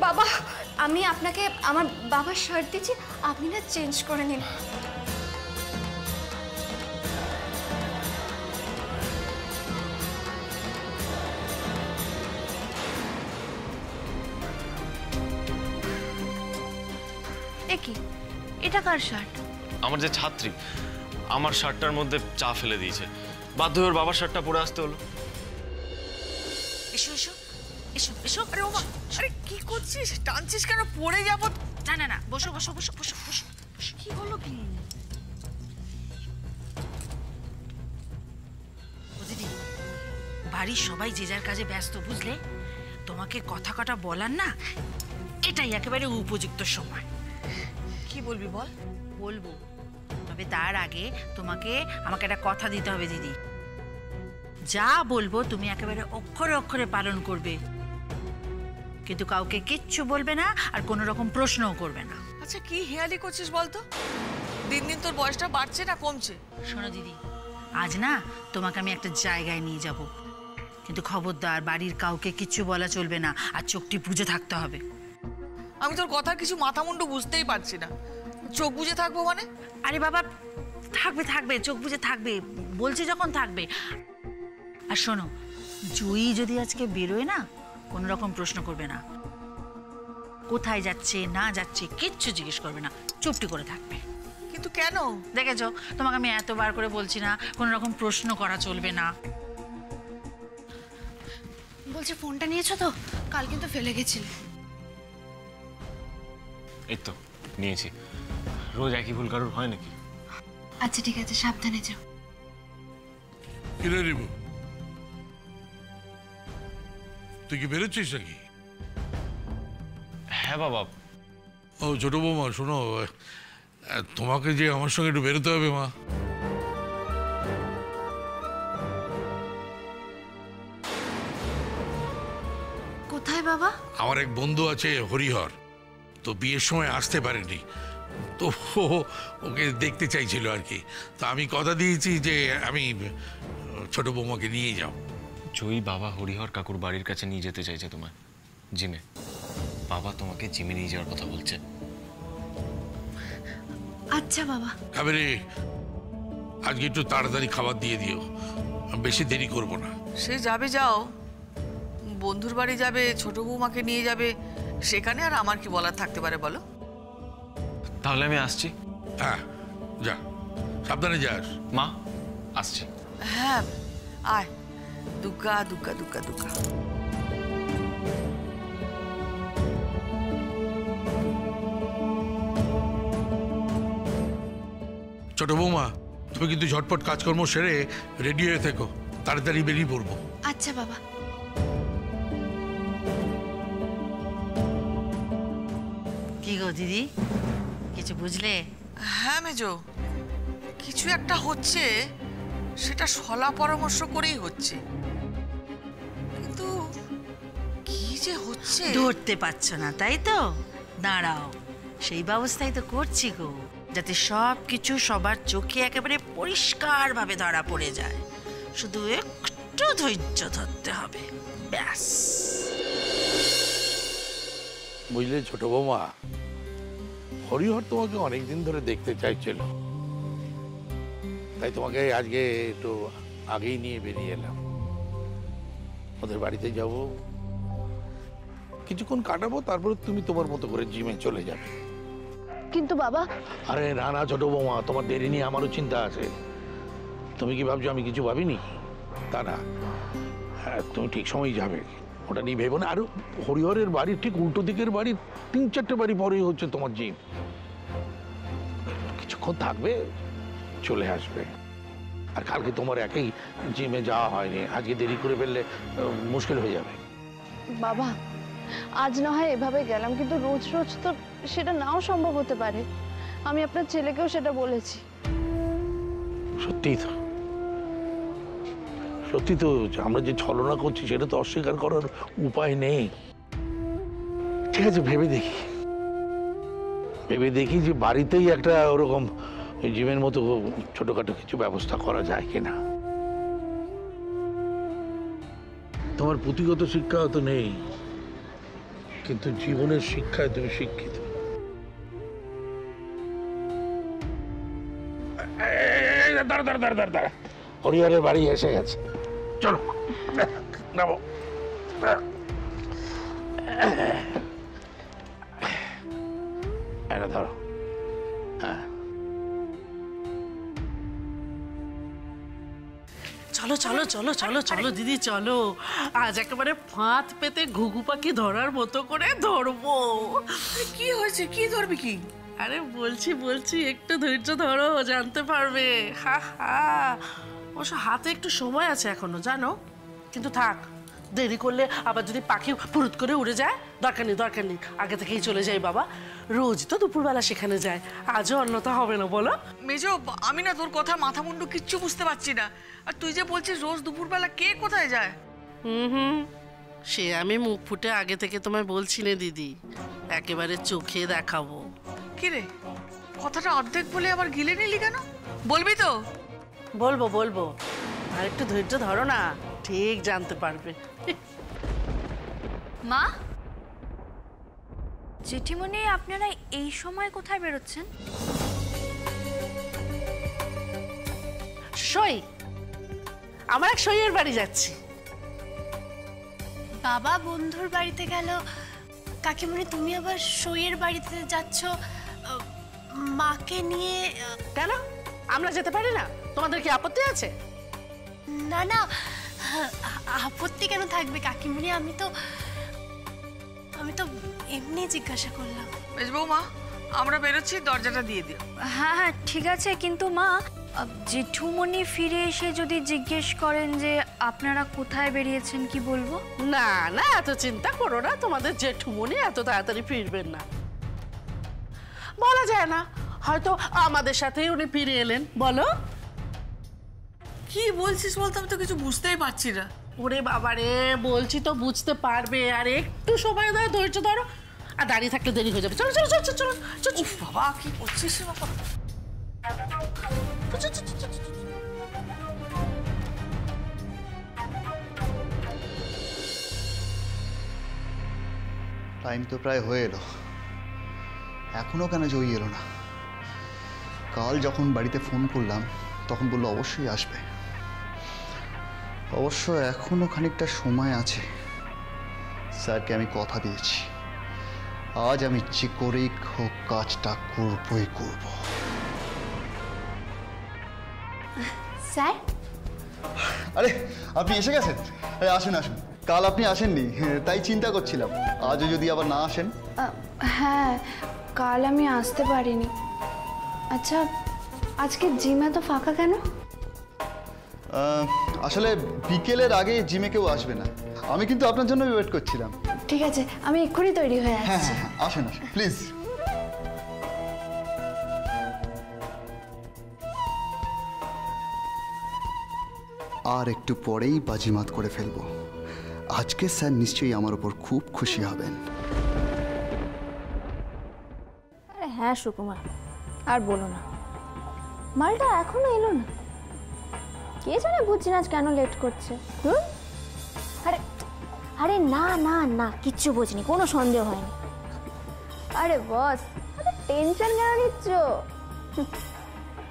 বাবা, আমি আপনাকে আমার বাবার শার্ট দিচ্ছি, আপনি না চেঞ্জ করে নিন। কি এটা কার শার্ট? আমার যে ছাত্রী, আমার শার্টটার মধ্যে চা ফেলে দিয়েছে, বাধ্য হয়ে ওর বাবার শার্টটা পরে আসতে হলো। এসো এসো এসো এসো। আরে ওমা, আরে কি করছিস? টানছিস কেন? পড়ে যাবো। না না না, বসো বসো বসো বসো বসো। কি হলো কি? ও দিদি, বাড়ির সবাই যে যার কাজে ব্যস্ত, বুঝলে? তোমাকে কথা কটা বলার না এটাই একেবারে উপযুক্ত সময়। কি বলবি বল? বলবো, তবে তার আগে তোমাকে আমাকে একটা কথা দিতে হবে দিদি। যা বলবো তুমি একেবারে অক্ষরে অক্ষরে পালন করবে, কিন্তু কাউকে কিচ্ছু বলবে না আর কোনো রকম প্রশ্নও করবে না। আচ্ছা, কি হেয়ালি করছিস বলতো? দিন দিন তোর বয়সটা বাড়ছে না কমছে? শোনো দিদি, আজ না তোমাকে আমি একটা জায়গায় নিয়ে যাব, কিন্তু খবরদার বাড়ির কাউকে কিচ্ছু বলা চলবে না, আর চোখটি বুজে থাকতে হবে। আমি তোর কথার কিছু মাথা মুন্ডু বুঝতেই পারছি না। চোখ বুজে থাকবো মানে? আরে বাবা, থাকবে থাকবে, চোখ বুজে থাকবে, বলছে যখন থাকবে। আর শোনো, জয়ী যদি আজকে বেরোয় না, কোনো রকম প্রশ্ন করবে না, কোথায় যাচ্ছে না যাচ্ছে কিচ্ছু জিজ্ঞেস করবে না, চুপটি করে থাকবে। কিন্তু কেন? দেখেছো, তোমাকে আমি এতবার করে বলছি না, কোনো রকম প্রশ্ন করা চলবে না। বলছে ফোনটা নিয়েছো তো? কাল কিন্তু ফেলে গেছিলে। এই তো নিয়েছি। রোজ একই ভুল কারোর হয় নাকি? আচ্ছা ঠিক আছে, সাবধানে যাও। কিরে রিবু, তুই কি বেরোচ্ছিস নাকি? হ্যাঁ বাবা। ও ছোট বৌমা, শোনো, তোমাকে যে আমার সঙ্গে একটু বেরোতে হবে মা। কোথায় বাবা? আমার এক বন্ধু আছে হরিহর, তো বিয়ের সময় আসতে পারেনি, তো ওকে দেখতে চাইছিল আর কি। তো আমি কথা দিয়েছি যে আমি ছোট বৌমাকে নিয়ে যাও। জয়ী বাবা হরিহর কাকুর বাড়ির কাছে নিয়ে যেতে চাইছে তোমায়, জিমে। বাবা তোমাকে জিমে নিয়ে যাওয়ার কথা বলছে। আচ্ছা বাবা। এবারে আজকে একটু তাড়াতাড়ি খাবার দিয়ে দিও, বেশি দেরি করব না। সে যাবে, যাও, বন্ধুর বাড়ি যাবে, ছোট বৌমাকে নিয়ে যাবে, সেখানে আর আমার কি বলার থাকতে পারে বলো? তাহলে আমি আসছি। হ্যাঁ যা, সাবধানে যাস। মা আসছি। হ্যাঁ আয়, দুগ্গা দুগ্গা দুগ্গা দুগ্গা। ছোট বৌমা, তুমি কিন্তু ঝটপট কাজকর্ম সেরে রেডি হয়ে থেকো, তাড়াতাড়ি বেরিয়ে পড়বো। আচ্ছা বাবা। কি গো দিদি, কিছু বুঝলে? হ্যাঁ মেজো, কিছু একটা হচ্ছে, সেটা সলা পরামর্শ করেই হচ্ছে, কিন্তু কি যে হচ্ছে ধরতে পারছো না, তাই তো? দাঁড়াও, সেই ব্যবস্থাই তো করছি গো, যাতে সব কিছু সবার চোখে একেবারে পরিষ্কার ভাবে ধরা পড়ে যায়। শুধু একটু ধৈর্য ধরতে হবে, ব্যাস। বুঝলে ছোট বৌমা, হরিহর তোমাকে অনেকদিন ধরে দেখতে চাইছিল, তাই তোমাকে আজকে একটু আগেই নিয়ে বেরিয়ে এলাম। ওদের বাড়িতে যাব, কিছুক্ষণ কাটাবো, তারপর তুমি তোমার মতো করে জিমে চলে যাবে। কিন্তু বাবা। আরে না না ছোট বৌমা, তোমার দেরি নিয়ে আমারও চিন্তা আছে। তুমি কি ভাবছো আমি কিছু ভাবিনি? তা না, হ্যাঁ তুমি ঠিক সময় যাবে, ওটা নিয়ে ভেবো না। আর হরিহরের বাড়ির ঠিক উল্টো দিকের বাড়ির 3-4টে বাড়ি পরেই হচ্ছে তোমার জিম। কিছুক্ষণ থাকবে, চলে আসবে। আর কালকে তোমার একেই জিমে যাওয়া হয়নি, আজকে দেরি করে ফেললে মুশকিল হয়ে যাবে। বাবা, আজ না হয় এভাবে গেলাম, কিন্তু রোজ রোজ তো সেটা নাও সম্ভব হতে পারে। আমি আপনার ছেলেকেও সেটা বলেছি। সত্যি তো, সত্যি তো, আমরা যে ছলনা করছি সেটা তো অস্বীকার করার উপায় নেই। ঠিক আছে, ভেবে দেখি যে বাড়িতেই একটা ওরকম জিমের মতো ছোটখাটো কিছু ব্যবস্থা করা যায় কিনা। তোমার পুঁথিগত শিক্ষা তো নেই, কিন্তু জীবনের শিক্ষায় তুমি শিক্ষিত। দাঁড়া দাঁড়া দাঁড়া দাঁড়া দাঁড়া, হরিহরের বাড়ি এসে গেছে, চলো নামো। এটা ধরো। চলো চলো চলো চলো চলো দিদি চলো, আজ একেবারে ফাঁদ পেতে ঘুঘু পাখি ধরার মতো করে ধরবো। কি হয়েছে? কি ধরবি কি? আরে বলছি বলছি একটু ধৈর্য ধরো, জানতে পারবে। হা হা, অবশ্য হাতে একটু সময় আছে এখনো জানো, কিন্তু থাক, দেরি করলে আবার যদি পাখি ফুরুত করে উড়ে যায়, দরকার নেই দরকার নেই, আগে থেকেই চলে যাই বাবা। রোজ তো দুপুরবেলা সেখানে যায়, আজও অন্যথা হবে না বলো? মেজো, আমি না তোর কথা মাথা মুন্ডু কিচ্ছু বুঝতে পারছি না। আর তুই যে বলছিস রোজ দুপুরবেলা কে কোথায় যায়? হুম, সে আমি মুখ ফুটে আগে থেকে তোমায় বলছি না দিদি, একেবারে চোখে দেখাবো। কি রে, কথাটা অর্ধেক বলে আবার গিলে নিলি কেন? বলবি তো? বলবো বলবো, আর একটু ধৈর্য ধরো না, ঠিক জানতে পারবে। মা, জেঠিমণি আপনারা এই সময় কোথায় বেরোচ্ছেন? সই, আমার এক সইয়ের বাড়ি যাচ্ছি। বাবা বন্ধুর বাড়িতে গেল, কাকিমণি তুমি আবার সইয়ের বাড়িতে যাচ্ছ মাকে নিয়ে? কেন, আমরা যেতে পারি না? তোমাদের কি আপত্তি আছে? না না, আপত্তি কেন থাকবে কাকিমণি, আমি তো এমনি জিজ্ঞাসা করলাম। মেজ বৌমা, আমরা বেরোচ্ছি, দরজাটা দিয়ে দিও। হ্যাঁ হ্যাঁ ঠিক আছে, কিন্তু মা, জেঠুমণি ফিরে এসে যদি জিজ্ঞেস করেন যে আপনারা কোথায় বেরিয়েছেন, কি বলবো? না না, এত চিন্তা করো না, তোমাদের জেঠুমনি এত তাড়াতাড়ি ফিরবেন না। বলা যায় না, হয়তো আমাদের সাথেই উনি ফিরে এলেন। বলো কি বলছিস বলতে, আমি তো কিছু বুঝতেই পারছি না। ওরে বাবারে, বলছি তো বুঝতে পারবে, আর একটু সময় দাও, ধৈর্য ধরো, আর দাঁড়িয়ে থাকলে দেরি হয়ে যাবে। চলো চলো চলো চলো চলো। বাবা কি করছিস বাবা? টাইম তো প্রায় হয়ে এলো, এখনো কেন জয়ী এলো না? কাল যখন বাড়িতে ফোন করলাম তখন বললো অবশ্যই আসবে। অবশ্য এখনো খানিকটা সময় আছে। স্যারকে আমি কথা দিয়েছি, আজ আমি যে করেই হোক কাজটা করবই করব। স্যার, আরে আপনি এসে গেছেন? আরে আসুন আসুন, কাল আপনি আসেননি, তাই চিন্তা করছিলাম আজও যদি আবার না আসেন। হ্যাঁ, কাল আমি আসতে পারিনি। আচ্ছা, আজকে জিমে তো ফাঁকা কেন? আসলে বিকেলের আগে জিমে কেউ আসবে না, আমি কিন্তু আপনার জন্য ওয়েট করছিলাম। ঠিক আছে, আমি এক্ষুনি তৈরি হয়ে হ্যাঁ আসছি। হ্যাঁ আসেন আসেন প্লিজ। আর একটু পরেই বাজিমাত করে ফেলবো। আজকে স্যার নিশ্চয়ই আমার উপর খুব খুশি হবেন। আরে হ্যাঁ সুকুমার, আর বলো না, মালটা এখনো এলো না। কে জানে বুঝছি না আজ কেন লেট করছে। আরে আরে না না না, কিচ্ছু বুঝনি, কোনো সন্দেহ হয়নি। আরে বস, টেনশন কেন নিচ্ছ?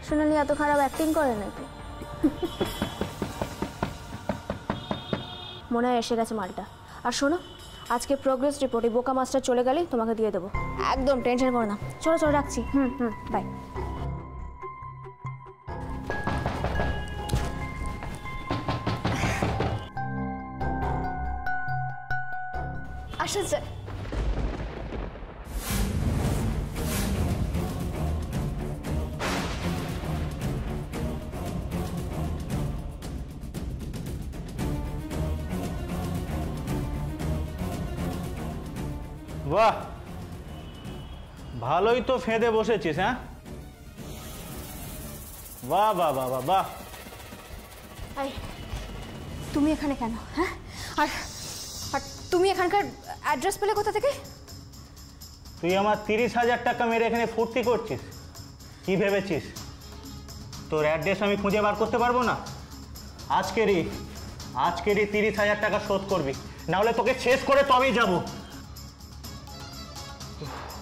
সোনালি এত খারাপ অ্যাক্টিং করে নাকি? মনে হয় এসে গেছে মালটা। আর শোনো, আজকে প্রোগ্রেস রিপোর্টে বোকা মাস্টার চলে গেলেই তোমাকে দিয়ে দেবো, একদম টেনশন করো না। চলো চলো, রাখছি। বাই। আসুন স্যার। বাহ, ভালোই তো ফেঁদে বসেছিস। হ্যাঁ, বাহ বাহ বাহ বাহ বাহ। তুমি এখানে কেন? হ্যাঁ, আর আর তুমি এখানকার অ্যাড্রেস পেলে কোথা থেকে? তুই আমার 30,000 টাকা মেরে এখানে ফুর্তি করছিস? কি ভেবেছিস তোর অ্যাড্রেস আমি খুঁজে বার করতে পারবো না? আজকেরই 30,000 টাকা শোধ করবি, না হলে তোকে শেষ করে তবেই যাব।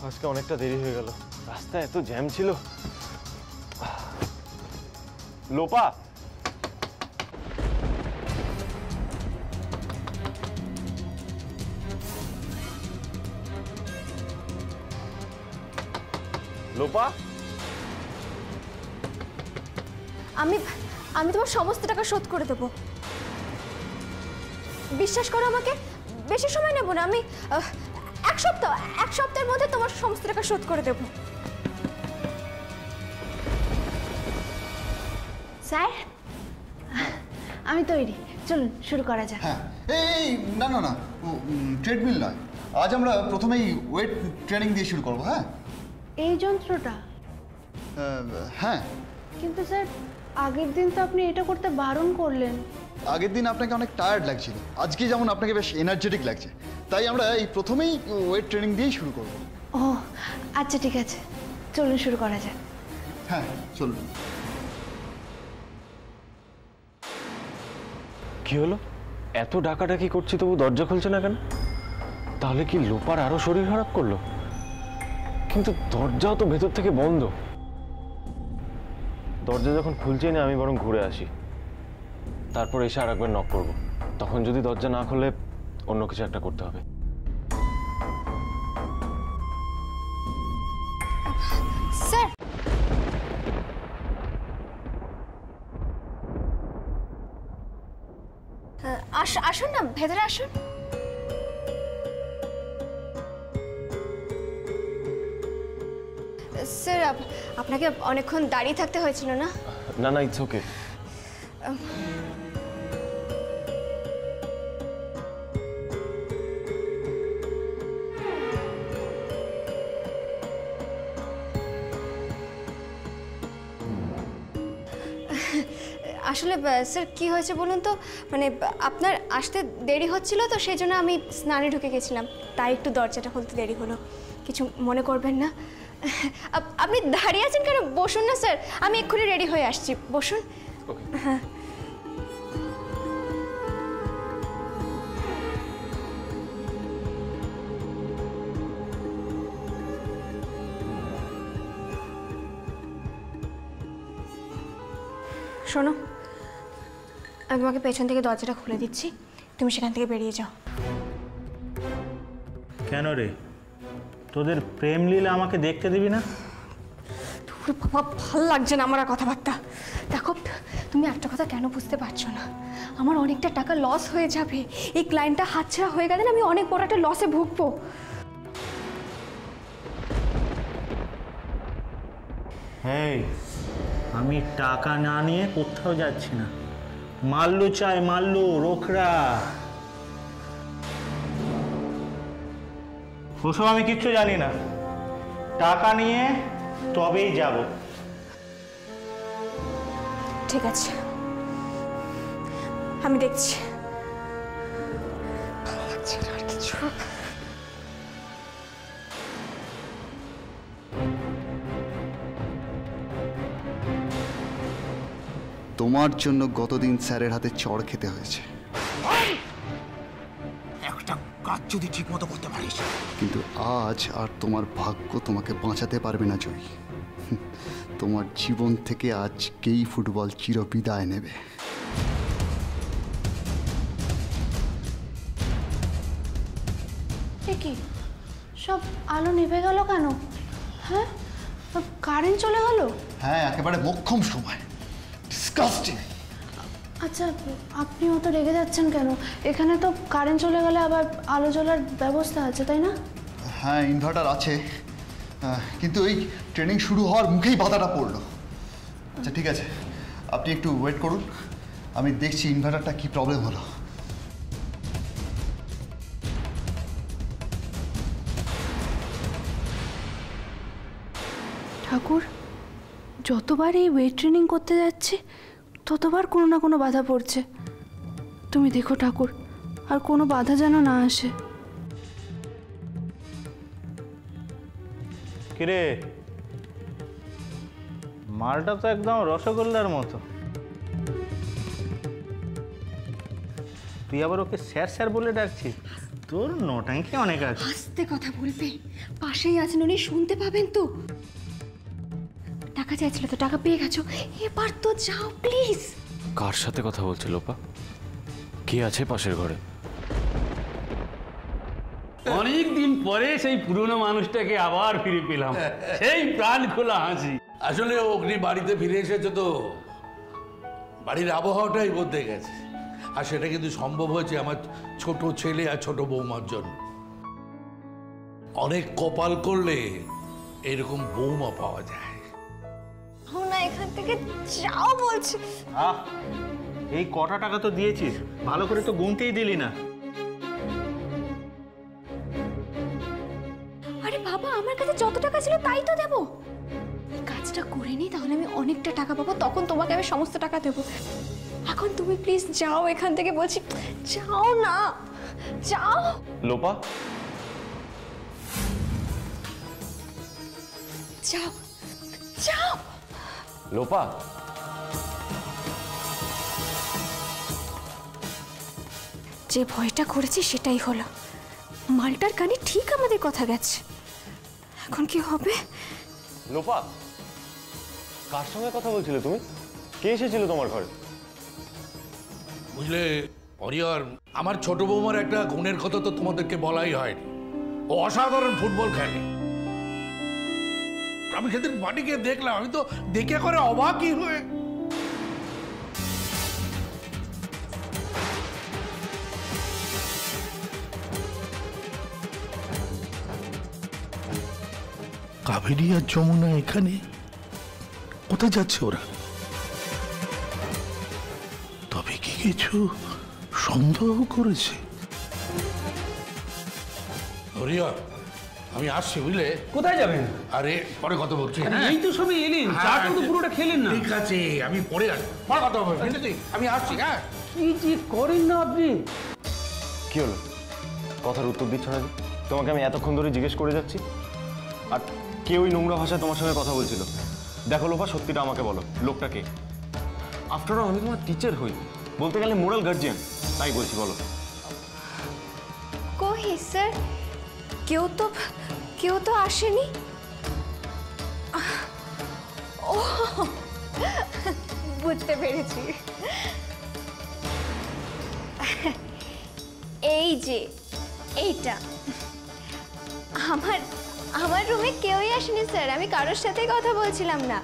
আজকে অনেকটা দেরি হয়ে গেল, রাস্তায় এত জ্যাম ছিল। লোপা, লোপা, আমি আমি তোমার সমস্ত টাকা শোধ করে দেবো, বিশ্বাস করো আমাকে। বেশি সময় নেব না, আমি এক সপ্তাহের মধ্যে তোমার সমস্ত টাকা শোধ করে দেবো। স্যার, আমি তৈরি, চলুন শুরু করা যাক। হ্যাঁ, এই না না না, ট্রেডমিল নয়, আজ আমরা প্রথমেই ওয়েট ট্রেনিং দিয়ে শুরু করবো। হ্যাঁ, এই যন্ত্রটা? হ্যাঁ, কিন্তু স্যার আগের দিন তো আপনি এটা করতে বারণ করলেন। আগের দিন আপনাকে অনেক টায়ার্ড লাগছিল, আজকে যেমন আপনাকে বেশ এনার্জেটিক লাগছে, তাই আমরা এই প্রথমেই ওয়েট ট্রেনিং দিয়েই শুরু করব। ও আচ্ছা, ঠিক আছে, চলুন শুরু করা যাক। হ্যাঁ চলুন। কি হলো? এত ডাকাডাকি করছি তবু দরজা খুলছে না কেন? তাহলে কি লোপার আরো শরীর খারাপ করলো? কিন্তু দরজাও তো ভেতর থেকে বন্ধ। দরজা যখন খুলছেই না, আমি বরং ঘুরে আসি, তারপর এসে আর একবার নক করবো। তখন যদি দরজা না খুলে অন্য কিছু একটা করতে হবে। স্যার, আসুন না, ভেতরে আসুন। স্যার, আপনাকে অনেকক্ষণ দাঁড়িয়ে থাকতে হয়েছিল না? না না, ইটস ওকে। আসলে স্যার কি হয়েছে বলুন তো, মানে আপনার আসতে দেরি হচ্ছিল তো সেই জন্য আমি স্নানে ঢুকে গেছিলাম, তাই একটু দরজাটা খুলতে দেরি হলো। কিছু মনে করবেন না। আপনি দাঁড়িয়ে আছেন কেন? বসুন না স্যার, আমি এক্ষুনি রেডি হয়ে আসছি, বসুন। হ্যাঁ, শোনো, আমি তোমাকে পেছন থেকে দরজাটা খুলে দিচ্ছি, তুমি সেখান থেকে বেরিয়ে যাও। কেন রে, তোদের প্রেম লীলা আমাকে দেখতে দিবি না? বাবা, ভাল লাগছে না আমার আর কথাবার্তা। দেখো, তুমি একটা কথা কেন বুঝতে পারছো না, আমার অনেকটা টাকা লস হয়ে যাবে। এই ক্লায়েন্টটা হাতছাড়া হয়ে গেলে আমি অনেক বড় একটা লসে ভুগবো। এই, আমি টাকা না নিয়ে কোথাও যাচ্ছি না। মাল্লু চাই, মাল্লু, রোখরা, ওসব আমি কিচ্ছু জানি না। টাকা নিয়ে তবেই যাব। ঠিক আছে, আমি দেখছি। তোমার জন্য গতদিন স্যারের হাতে চড় খেতে হয়েছে। একটা কাজ যদি ঠিক মতো করতে পারিস, কিন্তু আজ আর তোমার ভাগ্য তোমাকে বাঁচাতে পারবে না জয়ী। তোমার জীবন থেকে আজকেই ফুটবল চিরবিদায় নেবে। কি সব আলো নিভে গেল কেন? হ্যাঁ, কারেন্ট চলে গেল? হ্যাঁ, একেবারে মোক্ষম সময়। ডিসকাস্টিং। আচ্ছা, আপনি অত রেগে যাচ্ছেন কেন? এখানে তো কারেন্ট চলে গেলে আবার আলো জ্বলার ব্যবস্থা আছে, তাই না? হ্যাঁ, ইনভার্টার আছে, কিন্তু এই ট্রেনিং শুরু হওয়ার মুখেই বাধাটা পড়লো। আচ্ছা ঠিক আছে, আপনি একটু ওয়েট করুন, আমি দেখছি ইনভার্টারটা কি প্রবলেম হলো। ঠাকুর, যতবার এই ওয়েট ট্রেনিং করতে যাচ্ছি ততবার কোনো না কোনো বাধা পড়ছে। তুমি দেখো ঠাকুর, আর কোনো বাধা যেন না আসে। কিরে, মালটা তো একদম রসগোল্লার মতো। তুই আবার ওকে স্যার স্যার বলে ডাকছিস? তোর নটাঙ্কি অনেক আছে। আস্তে কথা বলবে, পাশেই আছেন উনি, শুনতে পাবেন তো। টাকা চাইছিল তো, টাকা পেয়ে গেছো, এবার তো যাও প্লিজ। কার সাথে কথা বলছিল লোপা? কে আছে পাশের ঘরে? অনেক দিন পরে সেই পুরনো মানুষটাকে আবার ফিরে পেলাম, সেই প্রাণ খোলা হাসি। আসলে অগ্নি বাড়িতে ফিরে এসেছে তো বাড়ির আবহাওয়াটাই বদলে গেছে। আর সেটা কিন্তু সম্ভব হয়েছে আমার ছোট ছেলে আর ছোট বৌমার জন্য। অনেক কপাল করলে এরকম বৌমা পাওয়া যায়। না এখান থেকে যাও বলছি। এই কটা টাকা তো দিয়েছিস, ভালো করে তো গুনতেই দিলি না। আরে বাবা, আমার কাছে যত টাকা ছিল তাই তো দেবো। কাজটা করে নি, তাহলে আমি অনেকটা টাকা পাবো, তখন তোমাকে আমি সমস্ত টাকা দেবো। এখন তুমি প্লিজ যাও এখান থেকে বলছি, যাও না, যাও। লোপা, যাও যাও। লোপা, যে ভয়টা করেছি সেটাই হলো। মালটার কানে ঠিক আমাদের কথা গেছে। এখন কি হবে? লোপা, কার সঙ্গে কথা বলছিলে তুমি? কে এসেছিল তোমার ঘরে? বুঝলে হরিহর, আমার ছোট বৌমার একটা গুণের কথা তো তোমাদেরকে বলাই হয়নি। ও অসাধারণ ফুটবল খেলে। আমি সেদিন মাটিকে দেখলাম, আমি তো দেখে করে অবাকই হয়ে। কাবেরী আর যমুনা এখানে কোথায় যাচ্ছে ওরা? তবে কি কিছু সন্দেহ করেছে? হরিহর, আমি আসছি বুঝলে। কোথায় যাবেন? আরে পরে কথা বলছি। এই তো সবই এলেন, চাটা তো পুরোটা খেলেন না। ঠিক আছে, আমি পরে আসবো, পরে কথা বলবো। আমি আসছি। হ্যাঁ, কি যে করেন না আপনি। কি হলো? কথার উত্তর দিচ্ছ না যে? তোমাকে আমি এতক্ষণ ধরে জিজ্ঞেস করে যাচ্ছি, আর কে ওই নোংরা ভাষায় তোমার সঙ্গে কথা বলছিল? দেখো লোপা, সত্যিটা আমাকে বলো, লোকটা কে? আফটার অল আমি তোমার টিচার হই, বলতে গেলে মোরাল গার্জিয়ান, তাই বলছি, বলো। কই স্যার, কেউ তো আসেনি। ও, বুঝতে পেরেছি। এই যে এইটা আমার রুমে কেউই আসেনি স্যার, আমি কারোর সাথেই কথা বলছিলাম না।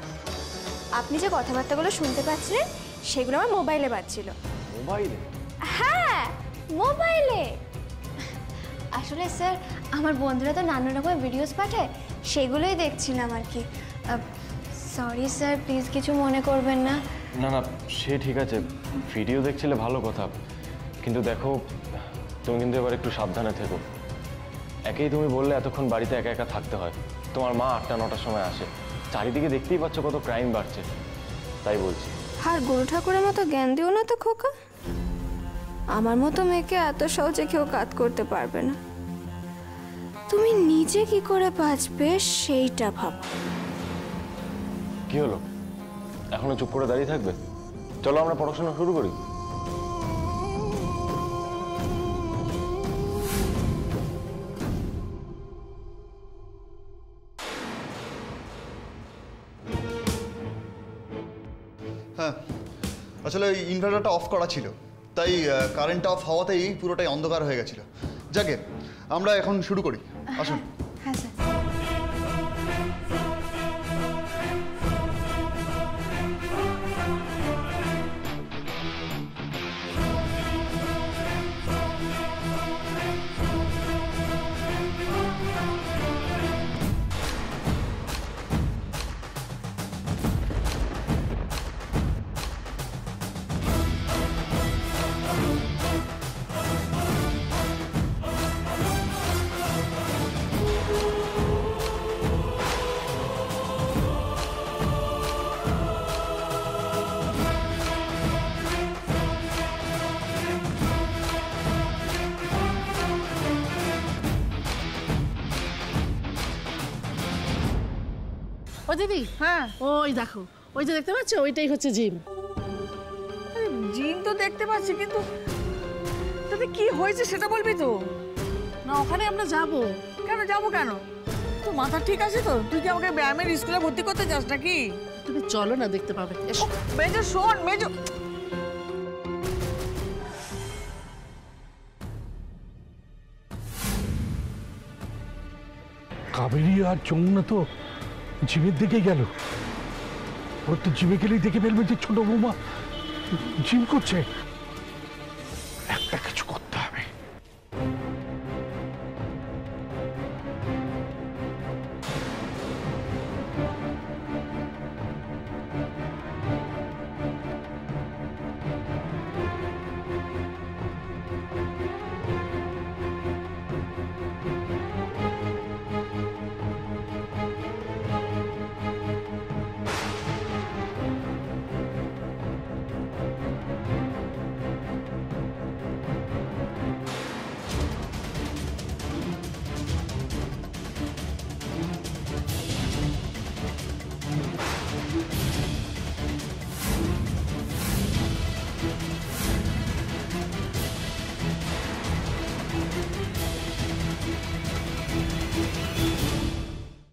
আপনি যে কথাবার্তাগুলো শুনতে পাচ্ছিলেন সেগুলো আমার মোবাইলে বাজছিল। মোবাইলে? হ্যাঁ, মোবাইলে। আসলে স্যার, আমার বন্ধুরা তো নানা রকম ভিডিওস পাঠায়, সেগুলোই দেখছিলাম আর কি। সরি স্যার, প্লিজ কিছু মনে করবেন না। না না, সে ঠিক আছে, ভিডিও দেখছিলে ভালো কথা, কিন্তু দেখো তুমি কিন্তু এবার একটু সাবধানে থেকো। একেই তুমি বললে এতক্ষণ বাড়িতে একা একা থাকতে হয়, তোমার মা 8টা-9টার সময় আসে, চারিদিকে দেখতেই পাচ্ছ কত ক্রাইম বাড়ছে, তাই বলছি। আর গুরু ঠাকুরের মতো জ্ঞান দিও না তো খোকা, আমার মতো মেয়েকে এত সহজে কেউ কাজ করতে পারবে না। তুমি নিজে কি করে বাঁচবে সেইটা ভাবো। কি হলো, এখনো চুপ করে দাঁড়িয়ে থাকবে? চলো আমরা পড়াশোনা শুরু করি। হ্যাঁ, আসলে ওই ইনভার্টারটা অফ করা ছিল, তাই কারেন্টটা অফ হওয়াতেই পুরোটাই অন্ধকার হয়ে গেছিল। যাকে আমরা এখন শুরু করি, আসুন। হ্যাঁ স্যার। ও দিদি, হ্যাঁ ওই দেখো, ওই যে দেখতে পাচ্ছ, ওইটাই হচ্ছে জিম। জিম তো দেখতে পাচ্ছি, কিন্তু তাতে কি হয়েছে সেটা বলবি তো? না ওখানে আমরা যাব। কেন যাবো কেন? তো মাথা ঠিক আছে তো? তুই কি আমাকে ব্যায়ামের স্কুলে ভর্তি করতে চাস নাকি? তুমি চলো না, দেখতে পাবে। এসো। মেজো শোন, মেজো। কাবেরী আর যমুনা তো জিমের দিকে গেল। ওর তো জিমে গেলেই দেখে ফেলবে যে ছোট বৌমা জিম করছে।